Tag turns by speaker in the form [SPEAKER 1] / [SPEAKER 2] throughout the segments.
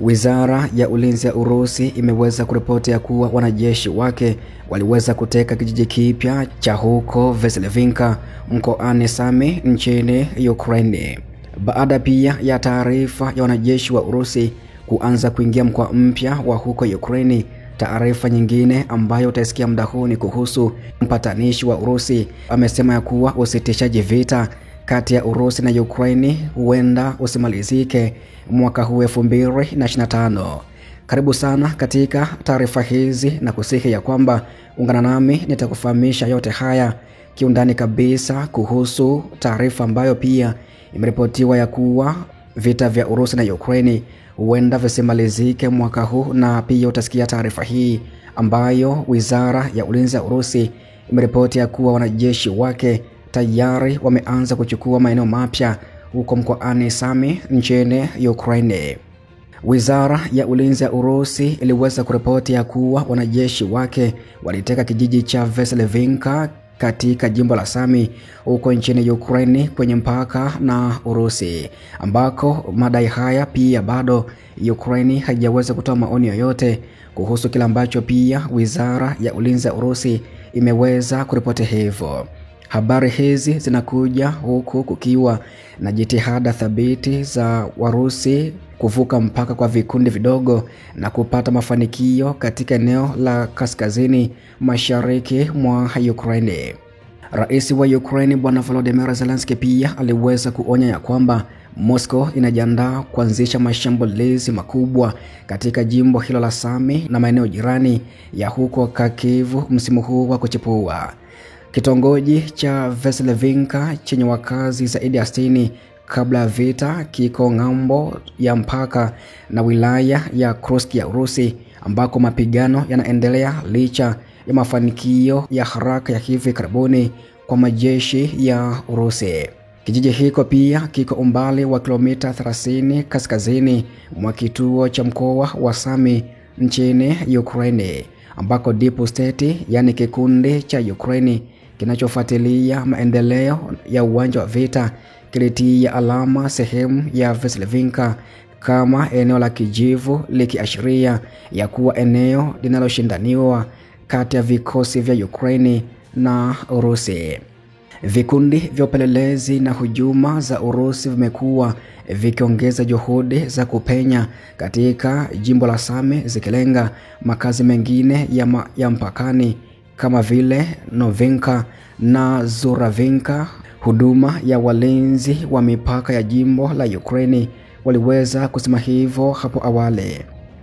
[SPEAKER 1] Wizara ya Ulinzi ya Urusi imeweza kuripoti ya kuwa wanajeshi wake waliweza kuteka kijiji kipya cha huko Veslevinka mkoani Sami nchini Ukraine. Baada pia ya taarifa ya wanajeshi wa Urusi kuanza kuingia mkoa mpya wa huko Ukraine, taarifa nyingine ambayo utasikia muda huu ni kuhusu mpatanishi wa Urusi amesema ya kuwa usitishaji vita kati ya Urusi na Ukraine huenda usimalizike mwaka huu 2025. Karibu sana katika taarifa hizi na kusihi ya kwamba ungana nami nitakufahamisha yote haya kiundani kabisa kuhusu taarifa ambayo pia imeripotiwa ya kuwa vita vya Urusi na Ukraine huenda visimalizike mwaka huu, na pia utasikia taarifa hii ambayo Wizara ya Ulinzi ya Urusi imeripoti ya kuwa wanajeshi wake tayari wameanza kuchukua maeneo mapya huko mkoani Sami nchini Ukraine. Wizara ya Ulinzi ya Urusi iliweza kuripoti ya kuwa wanajeshi wake waliteka kijiji cha Veslevinka katika jimbo la Sami huko nchini Ukraine kwenye mpaka na Urusi, ambako madai haya pia bado Ukraine haijaweza kutoa maoni yoyote kuhusu kile ambacho pia Wizara ya Ulinzi ya Urusi imeweza kuripoti hivyo. Habari hizi zinakuja huku kukiwa na jitihada thabiti za Warusi kuvuka mpaka kwa vikundi vidogo na kupata mafanikio katika eneo la kaskazini mashariki mwa Ukraine. Rais wa Ukraine Bwana Volodymyr Zelensky pia aliweza kuonya ya kwamba Moscow inajiandaa kuanzisha mashambulizi makubwa katika jimbo hilo la Sami na maeneo jirani ya huko Kharkiv msimu huu wa kuchipua. Kitongoji cha Veslevinka chenye wakazi zaidi ya 60 kabla ya vita kiko ng'ambo ya mpaka na wilaya ya Kursk ya Urusi, ambako mapigano yanaendelea licha ya mafanikio ya haraka ya hivi karibuni kwa majeshi ya Urusi. Kijiji hiko pia kiko umbali wa kilomita 30 kaskazini mwa kituo cha mkoa wa Sami nchini Ukraine, ambako Deep State, yani kikundi cha Ukraine kinachofuatilia maendeleo ya uwanja wa vita, kilitia alama sehemu ya Veslevinka kama eneo la kijivu, likiashiria ya kuwa eneo linaloshindaniwa kati ya vikosi vya Ukraine na Urusi. Vikundi vya upelelezi na hujuma za Urusi vimekuwa vikiongeza juhudi za kupenya katika jimbo la Sami, zikilenga makazi mengine ya mpakani kama vile Novinka na Zuravinka. Huduma ya walinzi wa mipaka ya jimbo la Ukraine waliweza kusema hivyo hapo awali.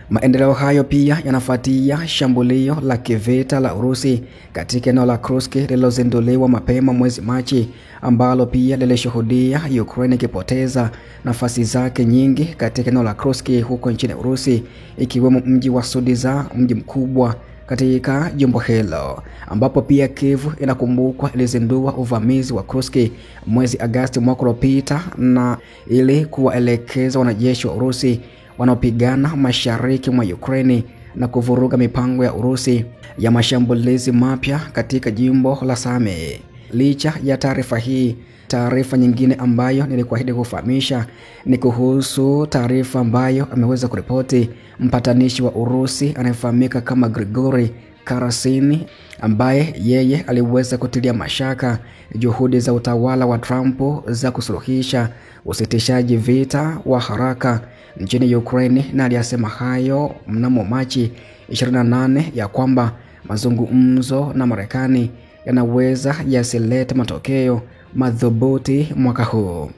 [SPEAKER 1] Maendeleo hayo pia yanafuatia shambulio la kivita la Urusi katika eneo la Kursk lililozinduliwa mapema mwezi Machi, ambalo pia lilishuhudia Ukraine ikipoteza nafasi zake nyingi katika eneo la Kursk huko nchini Urusi, ikiwemo mji wa Sudiza, mji mkubwa katika jimbo hilo, ambapo pia Kiev inakumbukwa ilizindua uvamizi wa Kursk mwezi Agosti mwaka uliopita, na ili kuwaelekeza wanajeshi wa Urusi wanaopigana mashariki mwa Ukraine na kuvuruga mipango ya Urusi ya mashambulizi mapya katika jimbo la Sami. Licha ya taarifa hii, taarifa nyingine ambayo nilikuahidi kufahamisha ni kuhusu taarifa ambayo ameweza kuripoti mpatanishi wa Urusi anayefahamika kama Grigori Karasini, ambaye yeye aliweza kutilia mashaka juhudi za utawala wa Trump za kusuluhisha usitishaji vita wa haraka nchini Ukraine, na aliyasema hayo mnamo Machi 28 ya kwamba mazungumzo na Marekani yanaweza yasilete matokeo madhubuti mwaka huu.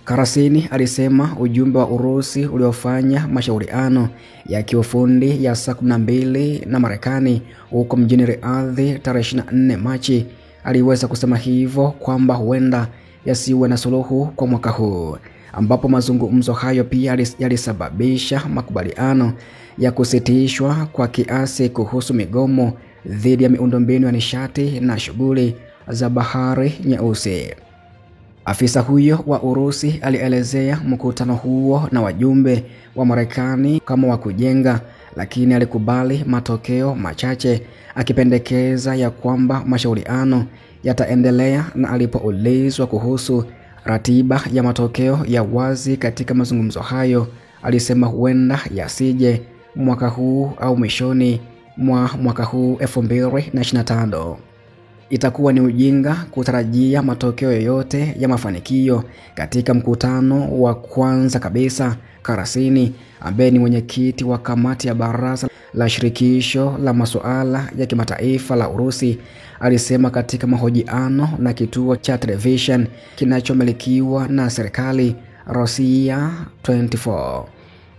[SPEAKER 1] Karasini alisema ujumbe wa Urusi uliofanya mashauriano ya kiufundi ya saa 12 na Marekani huko mjini Riyadh tarehe 24 Machi aliweza kusema hivyo kwamba huenda yasiwe na suluhu kwa mwaka huu, ambapo mazungumzo hayo pia yalisababisha makubaliano ya kusitishwa kwa kiasi kuhusu migomo dhidi ya miundombinu ya nishati na shughuli za Bahari Nyeusi. Afisa huyo wa Urusi alielezea mkutano huo na wajumbe wa Marekani kama wa kujenga, lakini alikubali matokeo machache, akipendekeza ya kwamba mashauriano yataendelea, na alipoulizwa kuhusu ratiba ya matokeo ya wazi katika mazungumzo hayo alisema huenda yasije mwaka huu au mwishoni mwa mwaka huu 2025. Itakuwa ni ujinga kutarajia matokeo yoyote ya mafanikio katika mkutano wa kwanza kabisa. Karasini, ambaye ni mwenyekiti wa kamati ya baraza la shirikisho la masuala ya kimataifa la Urusi, alisema katika mahojiano na kituo cha television kinachomilikiwa na serikali Rosia 24.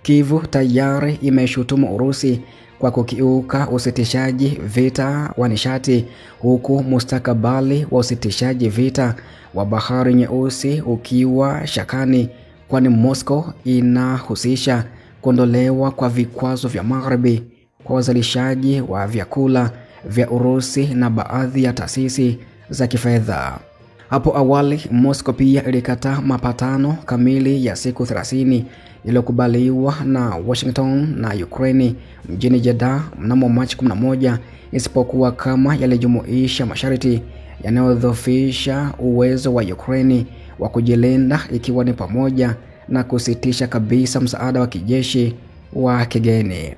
[SPEAKER 1] Kiev tayari imeshutumu Urusi kwa kukiuka usitishaji vita wa nishati, huku mustakabali wa usitishaji vita wa Bahari Nyeusi ukiwa shakani, kwani Moscow inahusisha kuondolewa kwa vikwazo vya Magharibi kwa wazalishaji wa vyakula vya Urusi na baadhi ya taasisi za kifedha. Hapo awali, Moscow pia ilikataa mapatano kamili ya siku 30 yaliyokubaliwa na Washington na Ukraine mjini Jeddah mnamo Machi 11, isipokuwa kama yalijumuisha masharti yanayodhoofisha uwezo wa Ukraine wa kujilinda, ikiwa ni pamoja na kusitisha kabisa msaada wa kijeshi wa kigeni.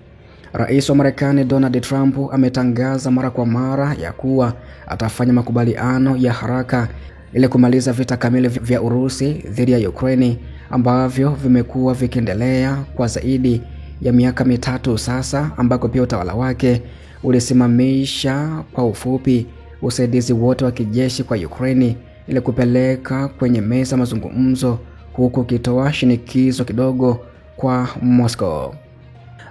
[SPEAKER 1] Rais wa Marekani Donald Trump ametangaza mara kwa mara ya kuwa atafanya makubaliano ya haraka ili kumaliza vita kamili vya Urusi dhidi ya Ukraine ambavyo vimekuwa vikiendelea kwa zaidi ya miaka mitatu sasa, ambako pia utawala wake ulisimamisha kwa ufupi usaidizi wote wa kijeshi kwa Ukraine ili kupeleka kwenye meza mazungumzo, huku kitoa shinikizo kidogo kwa Moscow.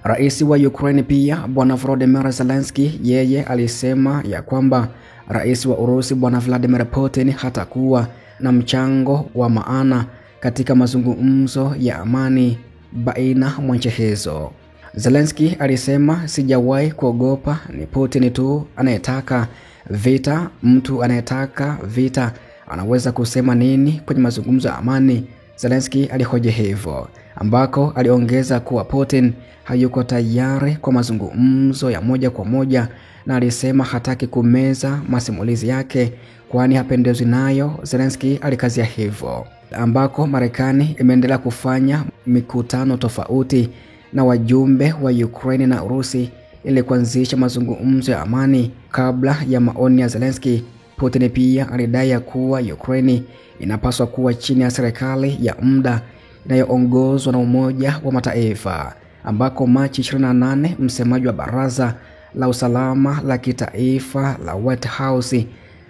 [SPEAKER 1] Rais wa Ukraine pia Bwana Volodymyr Zelensky, yeye alisema ya kwamba Rais wa Urusi Bwana Vladimir Putin hatakuwa na mchango wa maana katika mazungumzo ya amani baina mwa nchi hizo. Zelensky alisema, sijawahi kuogopa, ni Putin tu anayetaka vita. Mtu anayetaka vita anaweza kusema nini kwenye mazungumzo ya amani? Zelensky alihoji hivyo, ambako aliongeza kuwa Putin hayuko tayari kwa mazungumzo ya moja kwa moja, na alisema hataki kumeza masimulizi yake kwani hapendezwi nayo. Zelensky alikazia hivyo, ambako Marekani imeendelea kufanya mikutano tofauti na wajumbe wa Ukraine na Urusi ili kuanzisha mazungumzo ya amani. Kabla ya maoni ya Zelensky, Putin pia alidai kuwa Ukraine inapaswa kuwa chini ya serikali ya muda inayoongozwa na Umoja wa Mataifa, ambako Machi 28 msemaji wa Baraza la Usalama la Kitaifa la White House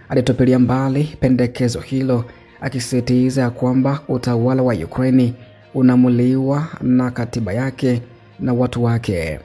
[SPEAKER 1] alitupilia mbali pendekezo hilo, akisisitiza kwamba utawala wa Ukraine unamuliwa na katiba yake na watu wake.